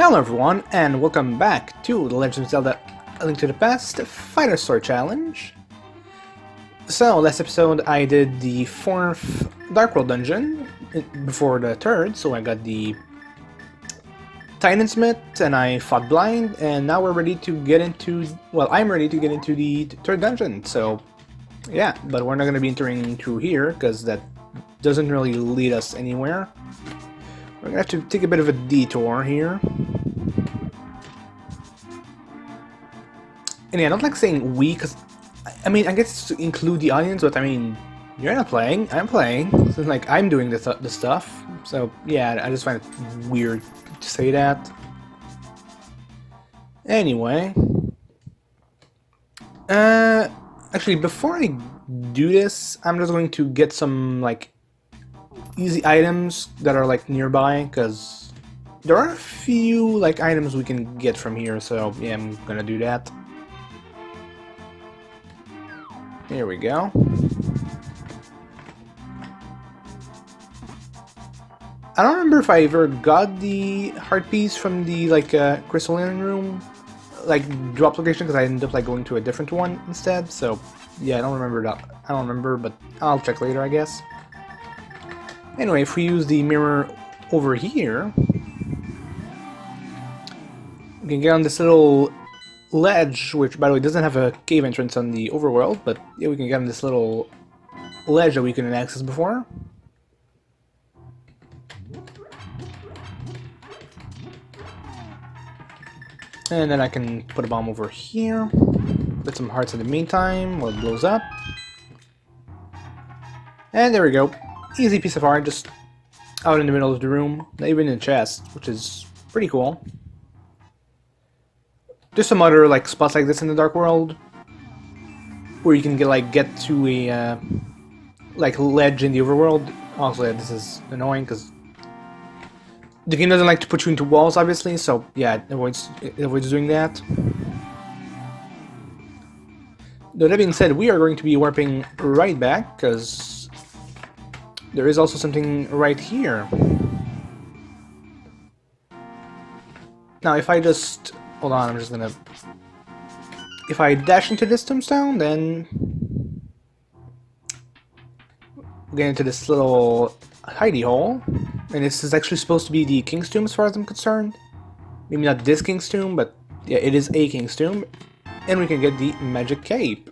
Hello everyone, and welcome back to The Legend of Zelda A Link to the Past Fighter Sword Challenge. So, last episode I did the 4th Dark World dungeon before the 3rd, so I got the Titansmith and I fought blind, and now we're ready to get into, well, I'm ready to get into the 3rd dungeon, so yeah, but we're not going to be entering through here, because that doesn't really lead us anywhere. We're going to have to take a bit of a detour here. And yeah, I don't like saying we, because, I mean, I guess to include the audience, but I mean, you're not playing, I'm playing. So it's like, I'm doing the stuff. So, yeah, I just find it weird to say that. Anyway. Actually, before I do this, I'm just going to get some, like, easy items that are, like, nearby, because there are a few, like, items we can get from here, so, yeah, I'm gonna do that. Here we go. I don't remember if I ever got the heart piece from the crystalline room, like drop location, because I ended up like going to a different one instead. So yeah, I don't remember that. I don't remember, but I'll check later, I guess. Anyway, if we use the mirror over here, we can get on this little ledge, which by the way doesn't have a cave entrance on the overworld, but yeah, we can get on this little ledge that we couldn't access before. And then I can put a bomb over here, put some hearts in the meantime while it blows up. And there we go. Easy piece of art, just out in the middle of the room, not even in the chest, which is pretty cool. There's some other like spots like this in the Dark World where you can get to a like ledge in the overworld. Also, yeah, this is annoying because the game doesn't like to put you into walls, obviously. So yeah, it avoids doing that. Though that being said, we are going to be warping right back because there is also something right here. Now, if I just hold on, I'm just gonna... If I dash into this tombstone, then we get into this little hidey hole. And this is actually supposed to be the King's Tomb as far as I'm concerned. Maybe not this King's Tomb, but yeah, it is a King's Tomb. And we can get the Magic Cape.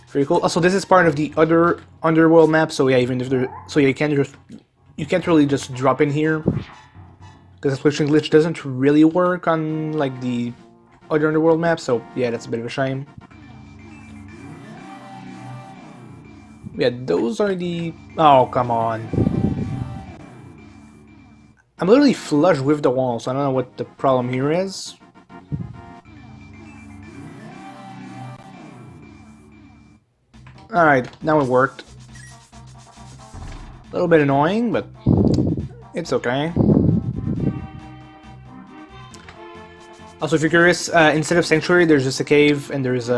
Very cool. Also, this is part of the other underworld map, so yeah, even if there... So yeah, you can't really just drop in here. Because the switching glitch doesn't really work on like the other underworld map, so yeah, that's a bit of a shame. Yeah, those are the... Oh, come on. I'm literally flush with the wall, so I don't know what the problem here is. Alright, now it worked. A little bit annoying, but it's okay. Also, if you're curious, instead of Sanctuary, there's just a cave, and there's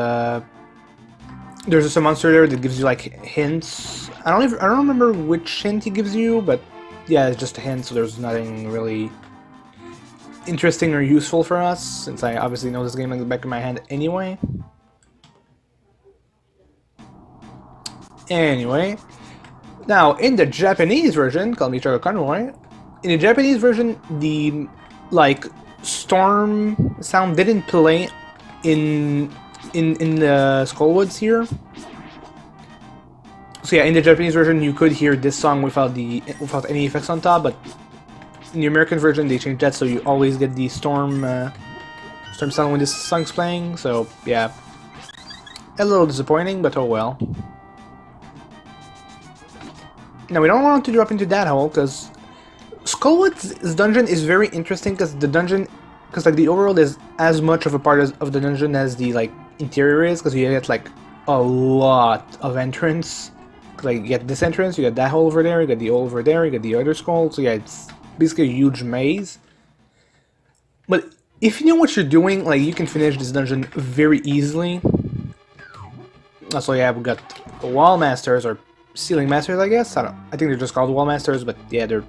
just a monster there that gives you like hints. I don't remember which hint he gives you, but yeah, it's just a hint, so there's nothing really interesting or useful for us, since I obviously know this game like the back of my hand anyway. Anyway, now in the Japanese version, called Michiko Conroy, in the Japanese version, the storm sound didn't play in the Skullwoods here. So yeah, in the Japanese version you could hear this song without any effects on top, but in the American version they changed that so you always get the storm sound when this song's playing. So yeah, a little disappointing, but oh well. Now we don't want to drop into that hole because Skullwood's dungeon is very interesting because the overworld is as much of a part of the dungeon as the interior is, because you get like a lot of entrance. Like you get this entrance, you get that hole over there, you get the hole over there, you get the other skull. So yeah, it's basically a huge maze. But if you know what you're doing, like you can finish this dungeon very easily. Also, yeah, we got the Wall Masters or Ceiling Masters, I guess. I think they're just called Wall Masters, but yeah, they're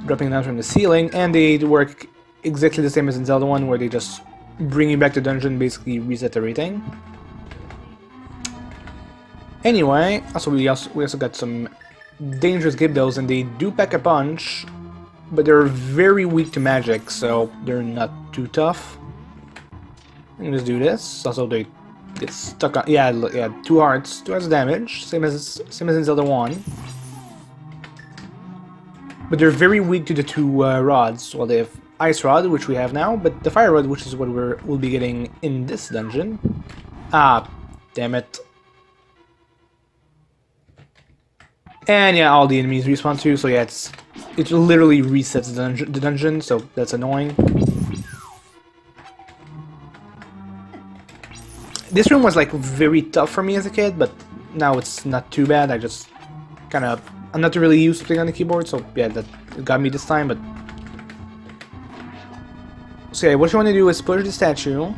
dropping down from the ceiling, and they work exactly the same as in Zelda 1, where they just bring you back to dungeon, basically reset everything. Anyway, we also got some dangerous Gibdos, and they do pack a punch, but they're very weak to magic, so they're not too tough. I'm gonna just do this. Also, they get stuck on. Yeah, 2 hearts damage, same as in Zelda 1. But they're very weak to the 2 rods. Well, they have Ice Rod, which we have now, but the Fire Rod, which is what we'll be getting in this dungeon. Ah, damn it. And yeah, all the enemies respawn too, so yeah, it literally resets the dungeon, so that's annoying. This room was like very tough for me as a kid, but now it's not too bad. I just I'm not really used to playing on the keyboard, so yeah, that got me this time, but... So yeah, what you want to do is push the statue,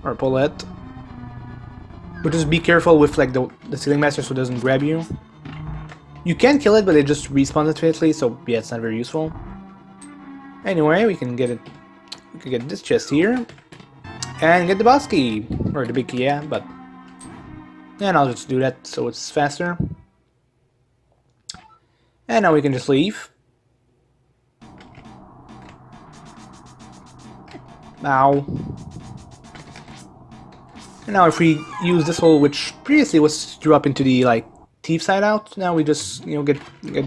or pull it, but just be careful with like the Ceiling Master so it doesn't grab you. You can kill it, but it just respawns infinitely, so yeah, it's not very useful. Anyway, we can get this chest here, and get the boss key, or the big key, yeah, but... And I'll just do that so it's faster. And now we can just leave. Ow. And now if we use this hole, which previously was to drop into the, like, thief side out, now we just, you know, get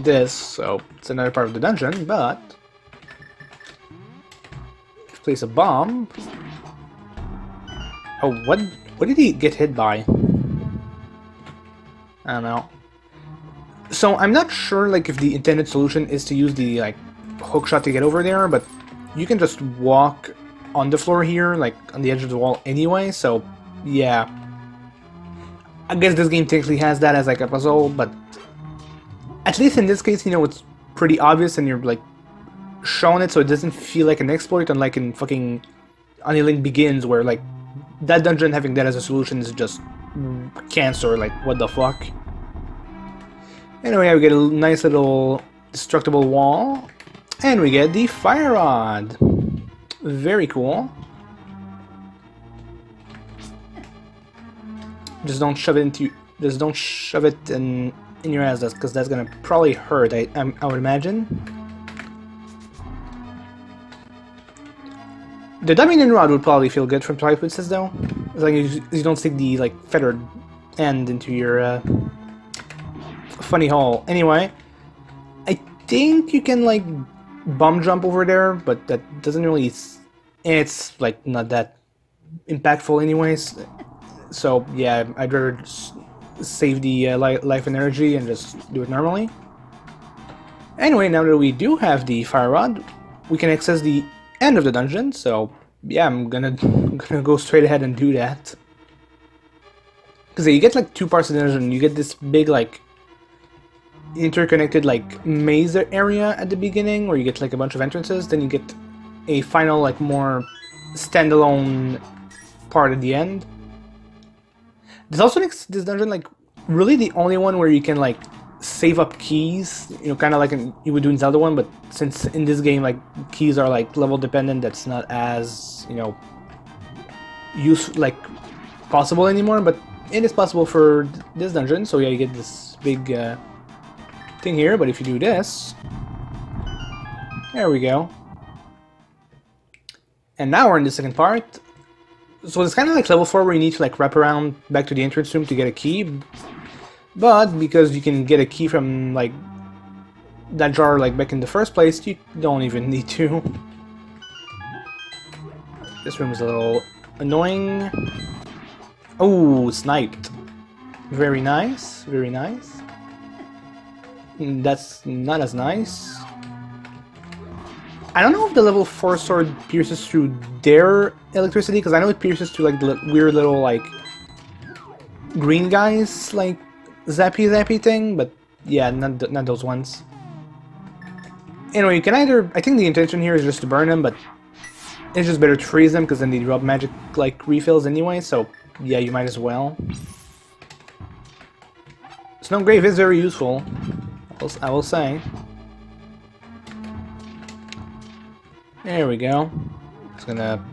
this, so it's another part of the dungeon, but... Let's place a bomb. Oh, what did he get hit by? I don't know. So I'm not sure like if the intended solution is to use the like hook shot to get over there, but you can just walk on the floor here, like on the edge of the wall anyway, so yeah. I guess this game technically has that as like a puzzle, but at least in this case, you know, it's pretty obvious and you're like showing it so it doesn't feel like an exploit, unlike in fucking Link Begins where like that dungeon having that as a solution is just cancer, like what the fuck. Anyway, we get a nice little destructible wall, and we get the Fire Rod. Very cool. Just don't shove it in your ass, because that's gonna probably hurt. I would imagine. The Dominion Rod would probably feel good from Twice though, as long as you don't stick the like feathered end into your funny hole. Anyway, I think you can like bomb jump over there, but that doesn't really. It's like not that impactful, anyways. So yeah, I'd rather just save the life and energy and just do it normally. Anyway, now that we do have the Fire Rod, we can access the end of the dungeon. So yeah, I'm gonna go straight ahead and do that. Because you get like 2 parts of the dungeon. You get this big like interconnected like maze area at the beginning, where you get like a bunch of entrances. Then you get a final like more standalone part at the end. This also makes this dungeon like really the only one where you can like save up keys, you know, kind of like you would do in Zelda 1, but since in this game like keys are like level dependent, that's not as, you know, like possible anymore, but it is possible for this dungeon. So yeah, you get this big thing here, but if you do this, there we go. And now we're in the second part. So it's kind of like level 4 where you need to like wrap around back to the entrance room to get a key. But because you can get a key from like that jar like back in the first place, you don't even need to. This room is a little annoying. Oh, sniped. Very nice, very nice. That's not as nice. I don't know if the level 4 sword pierces through their electricity, because I know it pierces through like the weird little like green guys, like zappy thing, but yeah, not those ones. Anyway, you can either, I think the intention here is just to burn them, but it's just better to freeze them, because then they drop magic like refills anyway, so yeah, you might as well. Snowgrave is very useful, I will say. There we go. It's gonna...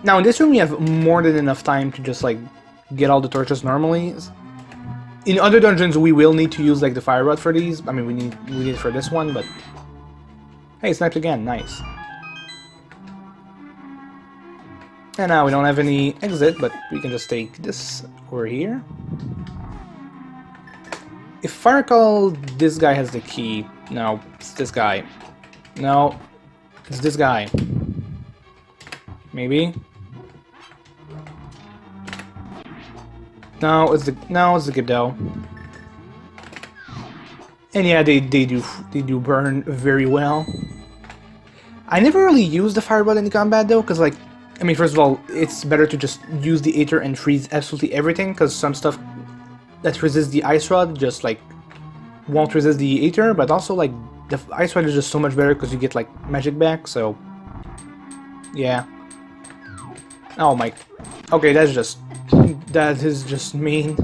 Now in this room we have more than enough time to just like get all the torches normally. In other dungeons we will need to use like the fire rod for these. I mean we need it for this one, but... Hey, sniped again, nice. And now we don't have any exit, but we can just take this over here. If I recall, this guy has the key. No, it's this guy. No, it's this guy. Maybe. No, it's the Gibdo. And yeah, they do burn very well. I never really used the fireball in the combat though, because like, I mean, first of all, it's better to just use the Aether and freeze absolutely everything, because some stuff that resists the Ice Rod just like won't resist the Aether, but also like the Ice Rod is just so much better because you get like magic back, so yeah. Oh my, okay, that is just mean.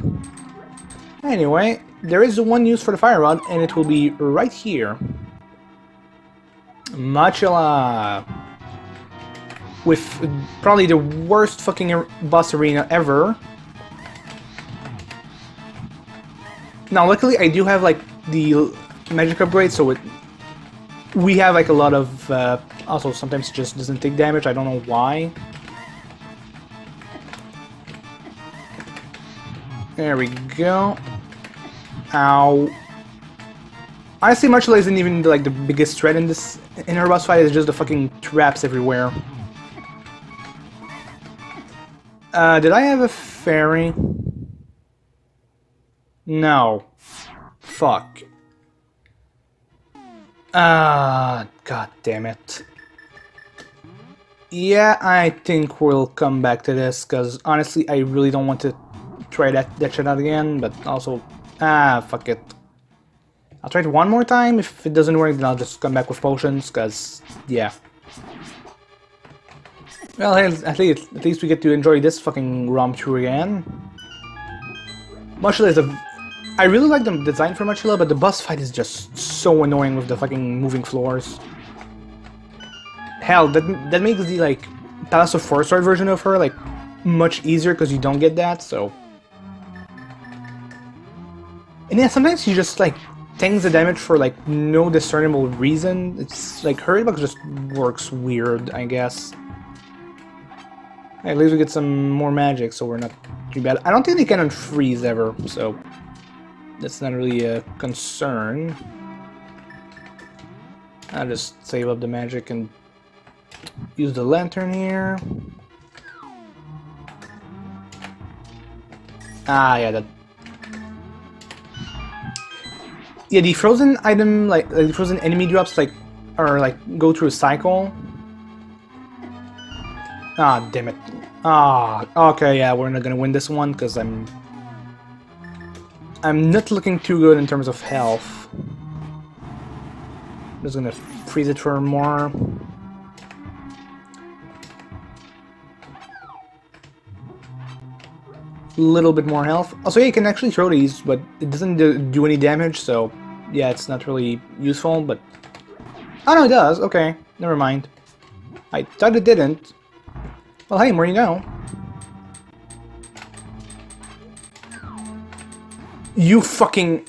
Anyway, there is one use for the Fire Rod, and it will be right here. Machila! With probably the worst fucking boss arena ever. Now, luckily, I do have like the magic upgrade, so we have like a lot of. Also, sometimes it just doesn't take damage. I don't know why. There we go. Ow. Honestly, Machila isn't even like the biggest threat in her boss fight. It's just the fucking traps everywhere. Did I have a fairy? No. Fuck. God damn it. Yeah, I think we'll come back to this, because honestly, I really don't want to try that shit out again, but also... fuck it. I'll try it one more time. If it doesn't work, then I'll just come back with potions, because, yeah. Well, hey, at least we get to enjoy this fucking ROM through again. Machila is I really like the design for Machila, but the boss fight is just so annoying with the fucking moving floors. Hell, that makes the, like, Palace of 4 Sword version of her, like, much easier because you don't get that, so... And yeah, sometimes she just, like, tanks the damage for, like, no discernible reason. It's, like, her hitbox just works weird, I guess. At least we get some more magic, so we're not too bad. I don't think they can unfreeze ever, so that's not really a concern. I'll just save up the magic and use the lantern here. Ah, yeah, that. Yeah, the frozen item, like the frozen enemy drops, like are like go through a cycle. Ah, damn it. Ah, okay, yeah, we're not gonna win this one because I'm not looking too good in terms of health. I'm just gonna freeze it for more. Little bit more health. Also, yeah, you can actually throw these, but it doesn't do any damage, so yeah, it's not really useful, but... Oh no, it does, okay, never mind. I thought it didn't. Well, hey, where you go? You fucking...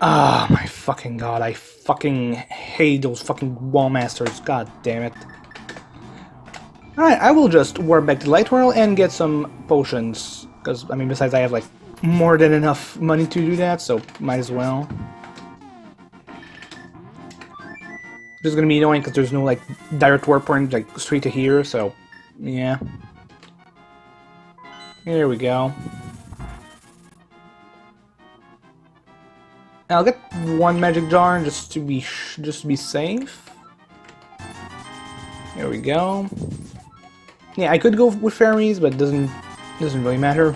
Ah, my fucking god, I fucking hate those fucking wall masters, god damn it. Alright, I will just warp back to Light World and get some potions, because, I mean, besides I have, like, more than enough money to do that, so might as well. This is gonna be annoying because there's no, like, direct warp point, like, straight to here, so, yeah. Here we go. I'll get one magic jar just to be safe. Here we go. Yeah, I could go with fairies, but it doesn't really matter.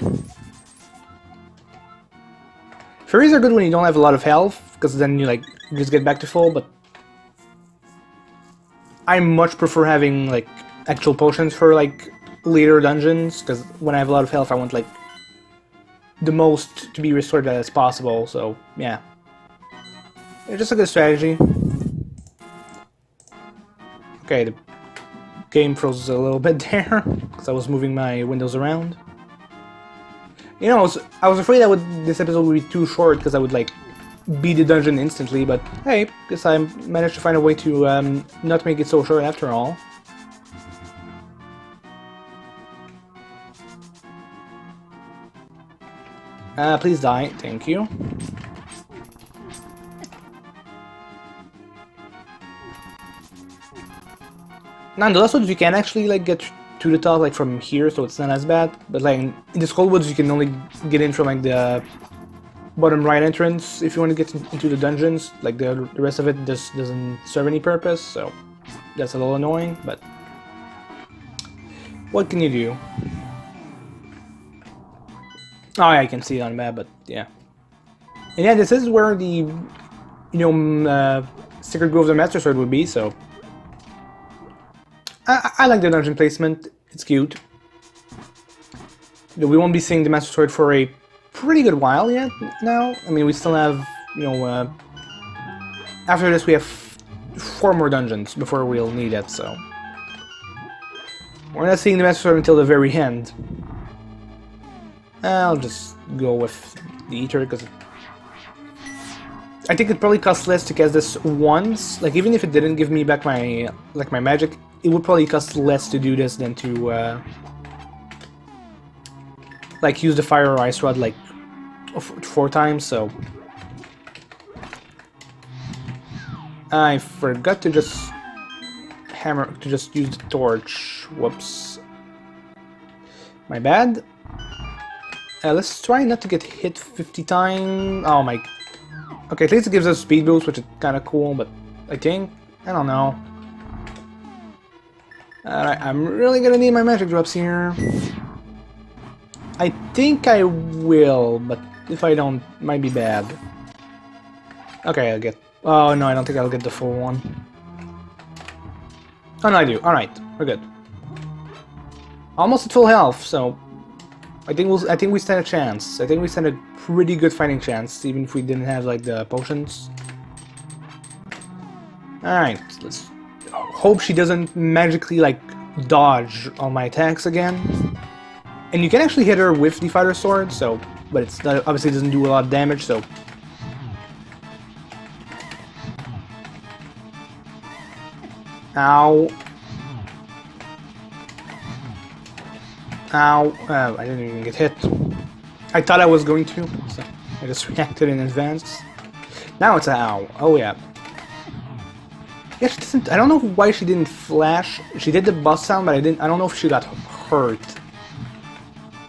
Fairies are good when you don't have a lot of health, because then you just get back to full, but I much prefer having like actual potions for like later dungeons, because when I have a lot of health I want like the most to be restored as possible, so yeah. It's just a good strategy. Okay, the game froze a little bit there, because I was moving my windows around. You know, I was afraid this episode would be too short, because I would, like, beat the dungeon instantly, but hey, guess I managed to find a way to not make it so short after all. Please die, thank you. Now in the last ones you can actually like get to the top like from here, so it's not as bad. But like in the Skull Woods you can only get in from like the bottom right entrance if you want to get into the dungeons. Like the rest of it just doesn't serve any purpose, so that's a little annoying, but what can you do? Oh yeah, I can see it on the map, but yeah. And yeah, this is where the, Secret Grove of the Master Sword would be, so... I like the dungeon placement, it's cute. We won't be seeing the Master Sword for a pretty good while yet now. I mean, we still have, after this we have 4 more dungeons before we'll need it, so... We're not seeing the Master Sword until the very end. I'll just go with the Eater, because I think it probably costs less to cast this once. Like, even if it didn't give me back my magic, it would probably cost less to do this than to like use the Fire or Ice Rod like 4 times. So I forgot to just use the torch. Whoops, my bad. Let's try not to get hit 50 times. Oh my. Okay, at least it gives us speed boost, which is kind of cool, but I don't know. Alright, I'm really gonna need my magic drops here. I think I will, but if I don't, it might be bad. Okay, I'll get... Oh no, I don't think I'll get the full one. Oh no, I do. Alright, we're good. Almost at full health, so... I think we stand a chance. I think we stand a pretty good fighting chance, even if we didn't have like the potions. Alright, let's hope she doesn't magically like dodge all my attacks again. And you can actually hit her with the Fighter Sword, so but it's not, obviously doesn't do a lot of damage, so ow. Ow. I didn't even get hit. I thought I was going to, so I just reacted in advance. Now it's an ow. Oh yeah. Yeah, she doesn't... I don't know why she didn't flash. She did the boss sound, but I don't know if she got hurt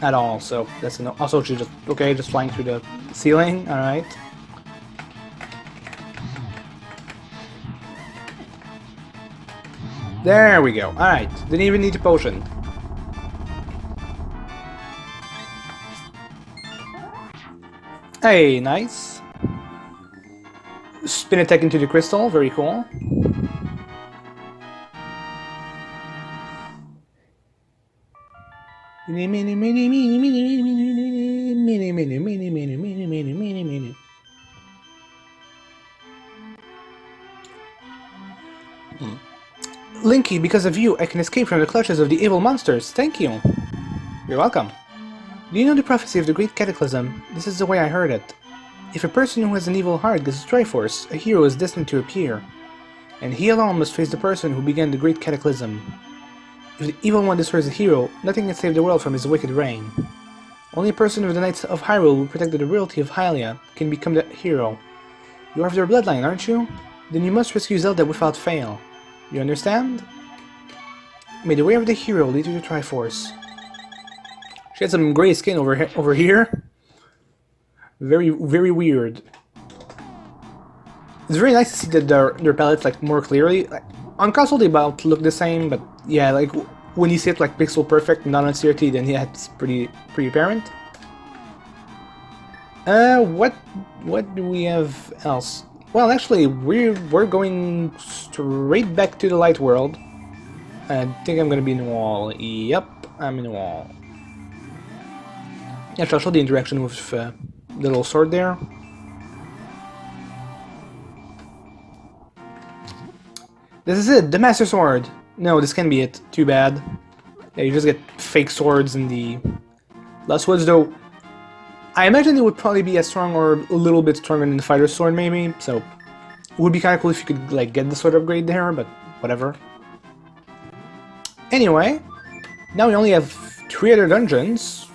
at all, so that's no... Also, she just... Okay, just flying through the ceiling. Alright. There we go. Alright. Didn't even need a potion. Hey, nice. Spin attack into the crystal, very cool. Linky, because of you, I can escape from the clutches of the evil monsters. Thank you. You're welcome. Do you know the prophecy of the Great Cataclysm? This is the way I heard it. If a person who has an evil heart gets a Triforce, a hero is destined to appear. And he alone must face the person who began the Great Cataclysm. If the Evil One destroys a hero, nothing can save the world from his wicked reign. Only a person of the Knights of Hyrule who protected the royalty of Hylia can become the hero. You are of their bloodline, aren't you? Then you must rescue Zelda without fail. You understand? May the way of the hero lead to the Triforce. She had some gray skin over here. Very, very weird. It's very nice to see that their palettes like more clearly. Like, on console they about look the same, but yeah, like when you see it like pixel perfect, not on CRT, then yeah, it's pretty apparent. What do we have else? Well, actually, we're going straight back to the light world. I think I'm gonna be in the wall. Yep, I'm in the wall. Yeah, I'll show the interaction with the little sword there. This is it, the Master Sword! No, this can't be it. Too bad. Yeah, you just get fake swords in the last ones, though. I imagine it would probably be as strong or a little bit stronger than the Fighter's Sword, maybe, so it would be kind of cool if you could, like, get the sword upgrade there, but whatever. Anyway, now we only have 3 other dungeons,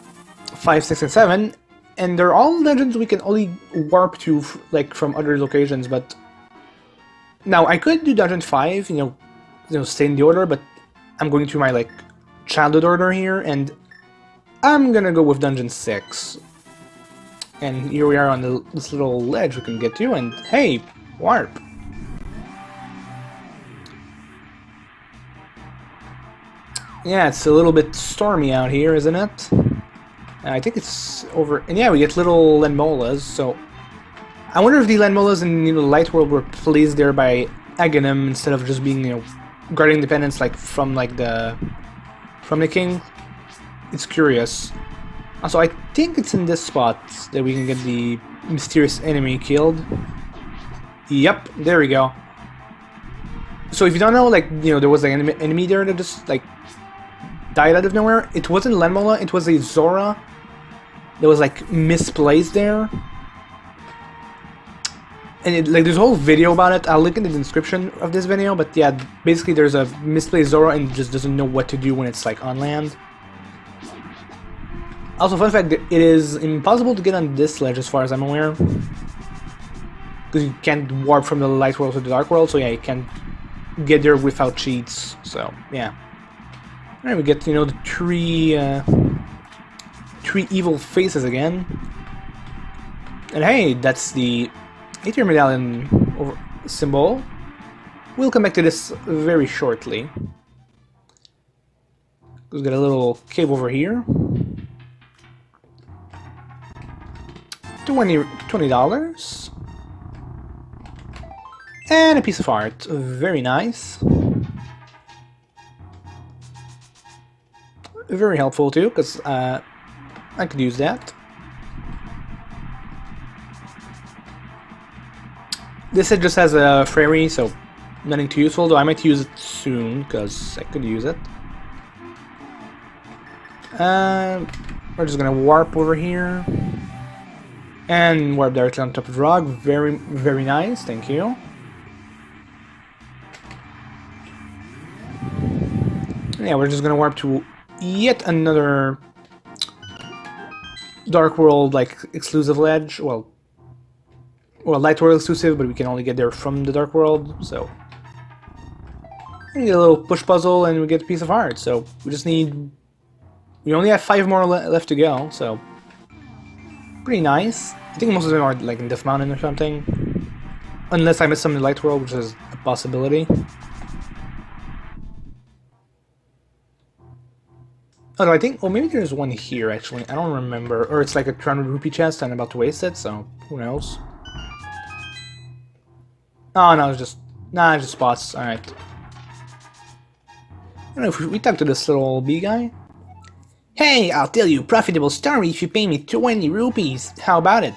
5, 6, and 7, and they're all dungeons we can only warp to, like, from other locations, but... Now, I could do Dungeon 5, you know, stay in the order, but I'm going through my, like, childhood order here, and I'm gonna go with Dungeon 6. And here we are on this little ledge we can get to, and hey, warp! Yeah, it's a little bit stormy out here, isn't it? I think it's over... And yeah, we get little Landmolas, so... I wonder if the Landmolas in the Light World were placed there by Agahnim instead of just being, you know, guarding independence, like, from the king. It's curious. Also, I think it's in this spot that we can get the mysterious enemy killed. Yep, there we go. So if you don't know, like, you know, there was an enemy there that just, like, died out of nowhere. It wasn't Landmola, it was a Zora that was, like, misplaced there. And like, there's a whole video about it. I'll link in the description of this video, but yeah, basically there's a misplaced Zora and just doesn't know what to do when it's, like, on land. Also, fun fact, it is impossible to get on this ledge as far as I'm aware. Because you can't warp from the Light World to the Dark World, so yeah, you can't get there without cheats, so yeah. Alright, we get, you know, the three evil faces again. And hey, that's the Aether Medallion symbol. We'll come back to this very shortly. We've got a little cave over here. $20. And a piece of art. Very nice. Very helpful too, because I could use that. This set just has a fairy, so nothing too useful, though I might use it soon, because I could use it. We're just gonna warp over here. And warp directly on top of the rock. Very, very nice, thank you. Yeah, we're just gonna warp to yet another Dark World, like, exclusive ledge. Well, Light World exclusive, but we can only get there from the Dark World, so... We get a little push puzzle and we get a piece of art, so we just need... We only have 5 more left to go, so... Pretty nice. I think most of them are, like, in Death Mountain or something. Unless I missed some in the Light World, which is a possibility. Oh, no, I think... Oh, maybe there's one here, actually. I don't remember. Or it's like a 300 rupee chest and I'm about to waste it, so who knows. Oh, no, it's just... Nah, it's just spots. Alright. I don't know if we talk to this little bee guy. Hey, I'll tell you a profitable story if you pay me 20 rupees. How about it?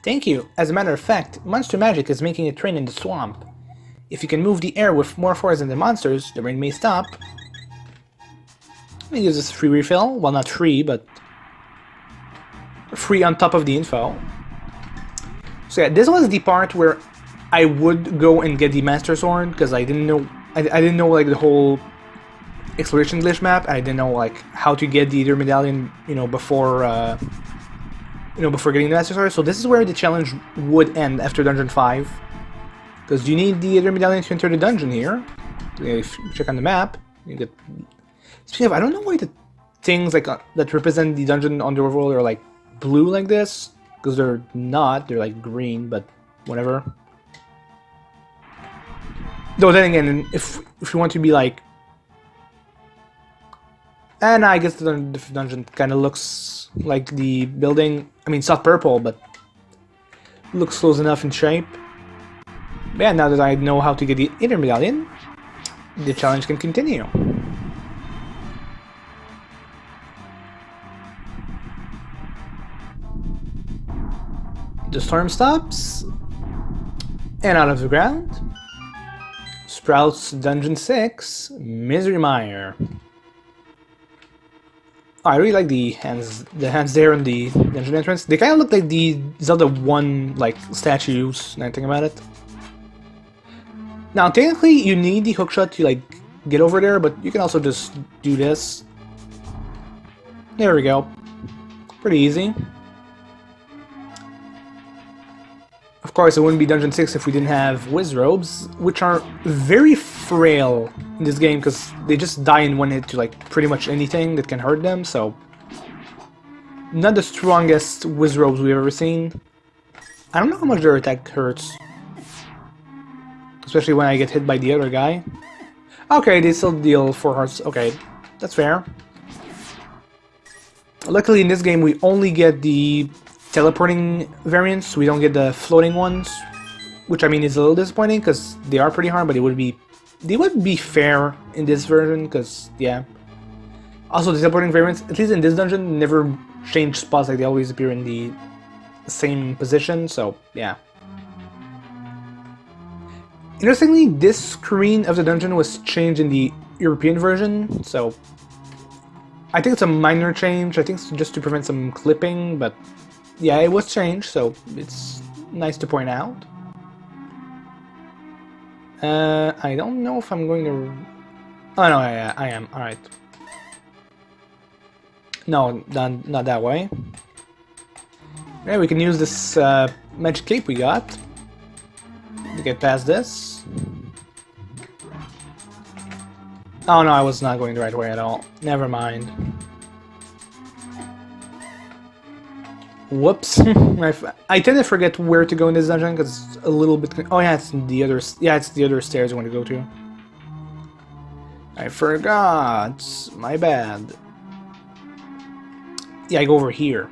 Thank you. As a matter of fact, Monster Magic is making a train in the swamp. If you can move the air with more force than the monsters, the rain may stop. It gives us a free refill. Well, not free, but... free on top of the info. So yeah, this was the part where I would go and get the Master Sword, because I didn't know... I didn't know, like, the whole exploration glitch map. I didn't know, like, how to get the Aether Medallion, you know, before getting the Master Sword. So this is where the challenge would end after Dungeon 5. Because you need the Aether Medallion to enter the dungeon here. If you check on the map, you get... Speaking of, I don't know why the things, like, that represent the dungeon on the overworld are, like, blue like this. Because they're not, they're, like, green, but whatever. Though then again, if you want to be like... And I guess the dungeon kind of looks like the building. I mean, it's not purple, but looks close enough in shape. But yeah, now that I know how to get the Aether Medallion, the challenge can continue. The storm stops. And out of the ground sprouts Dungeon 6, Misery Mire. Oh, I really like the hands there in the dungeon entrance. They kind of look like the Zelda 1 like statues, now I think about it. Now, technically, you need the hookshot to like get over there, but you can also just do this. There we go. Pretty easy. Of course, it wouldn't be Dungeon 6 if we didn't have Wizrobes, which are very frail in this game because they just die in one hit to like pretty much anything that can hurt them, so not the strongest Wizrobes we've ever seen. I don't know how much their attack hurts, especially when I get hit by the other guy. Okay, they still deal 4 hearts. Okay, that's fair. Luckily in this game we only get the teleporting variants, we don't get the floating ones, which I mean is a little disappointing because they are pretty hard, but they would be fair in this version because yeah. Also the teleporting variants, at least in this dungeon, never change spots, like they always appear in the same position, so yeah. Interestingly, this screen of the dungeon was changed in the European version, so I think it's a minor change. I think it's just to prevent some clipping, but yeah, it was changed, so it's nice to point out. I don't know if I'm going to... Oh no, I am. Alright. No, not that way. Yeah, we can use this magic cape we got to get past this. Oh no, I was not going the right way at all. Never mind. Whoops. I tend to forget where to go in this dungeon because it's a little bit... Oh yeah, it's the other... Yeah, it's the other stairs I want to go to. I forgot. My bad. Yeah, I go over here.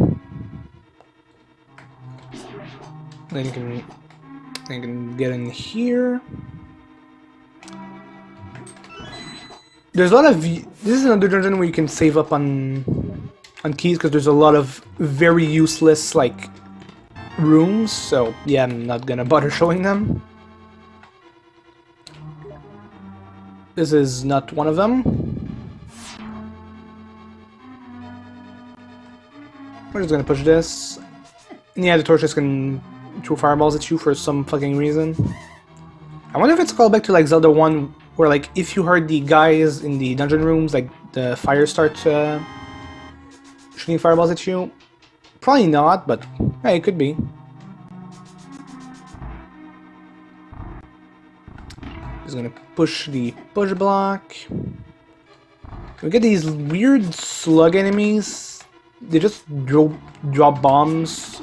Then you can get in here. There's a lot of... This is another dungeon where you can save up on keys because there's a lot of very useless like rooms, so yeah, I'm not gonna bother showing them. This is not one of them. We're just gonna push this. And yeah, the torches can throw fireballs at you for some fucking reason. I wonder if it's called back to like Zelda 1, where like if you heard the guys in the dungeon rooms, like the fire starts shooting fireballs at you. Probably not, but hey, it could be. Just gonna push the push block. We get these weird slug enemies. They just drop bombs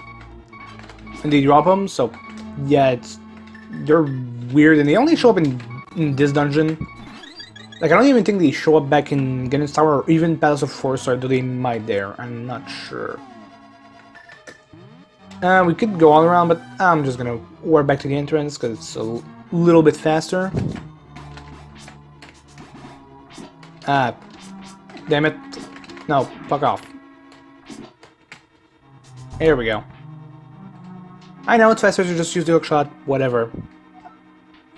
and they drop them, so yeah, they're weird and they only show up in this dungeon. Like, I don't even think they show up back in Ganon's Tower or even Palace of Force, or do they might there? I'm not sure. We could go all around, but I'm just gonna warp back to the entrance because it's a little bit faster. Ah, damn it. No, fuck off. Here we go. I know it's faster to just use the hookshot, whatever.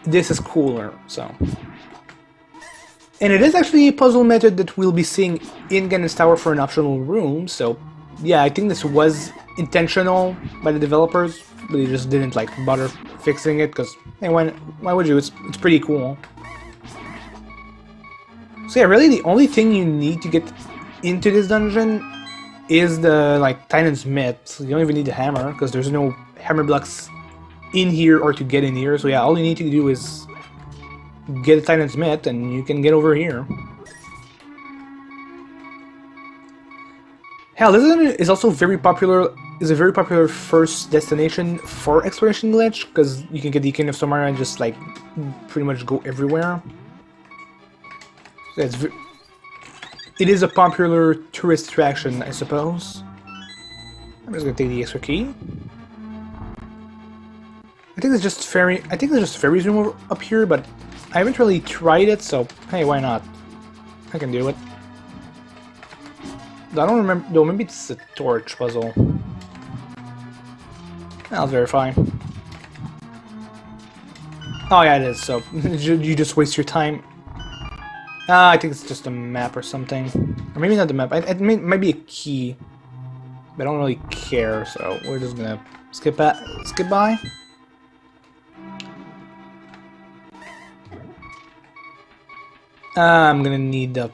This is cooler, so... And it is actually a puzzle method that we'll be seeing in Ganon's Tower for an optional room, so yeah, I think this was intentional by the developers, but they just didn't like bother fixing it, because hey, why would you? It's pretty cool. So yeah, really the only thing you need to get into this dungeon is the like Titan's Myth. You don't even need the hammer, because there's no hammer blocks in here or to get in here, so yeah, all you need to do is get a Titan's Myth and you can get over here. Hell, this is also very popular. Is a very popular first destination for Exploration Glitch because you can get the King of Samara and just like pretty much go everywhere. So it is a popular tourist attraction, I suppose. I'm just gonna take the extra key. I think there's just fairies room up here, but I haven't really tried it, so hey, why not? I can do it. I don't remember. No, maybe it's a torch puzzle. I'll verify. Oh yeah, it is, so you just waste your time. I think it's just a map or something. Or maybe not the map, it might be a key. But I don't really care, so we're just gonna skip by. I'm gonna need the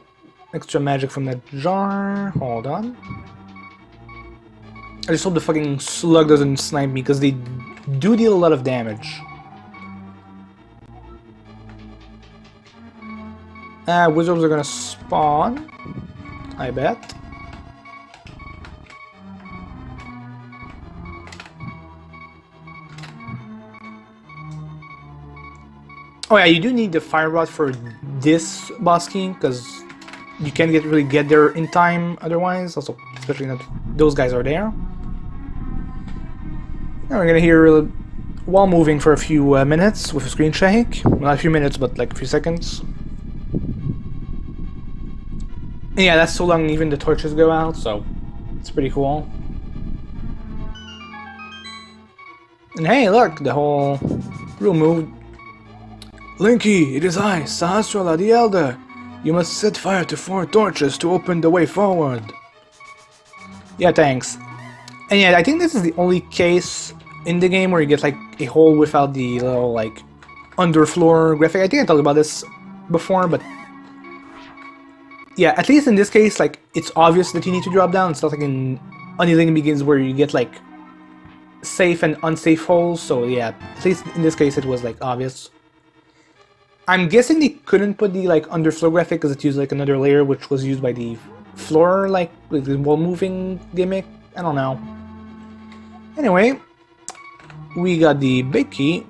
extra magic from that jar. Hold on. I just hope the fucking slug doesn't snipe me, because they do deal a lot of damage. Wizards are gonna spawn, I bet. Oh yeah, you do need the fire rod for this boss king, because you can't really get there in time otherwise, also especially that those guys are there. Now we're gonna hear wall moving for a few minutes with a screen shake. Well, not a few minutes, but like a few seconds. And yeah, that's so long even the torches go out, so it's pretty cool. And hey, look, the whole room moved. Linky, it is I, Sahasrara the Elder. You must set fire to 4 torches to open the way forward. Yeah, thanks. And yeah, I think this is the only case in the game where you get like a hole without the little like underfloor graphic. I think I talked about this before, but yeah, at least in this case, like it's obvious that you need to drop down. It's not like in Unyling Begins where you get like safe and unsafe holes. So yeah, at least in this case it was like obvious. I'm guessing they couldn't put the like underfloor graphic because it used like another layer which was used by the floor, like with the wall moving gimmick. I don't know. Anyway, we got the big key,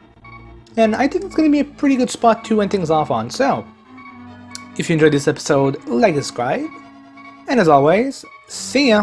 and I think it's gonna be a pretty good spot to end things off on. So, if you enjoyed this episode, like, subscribe, and as always, see ya!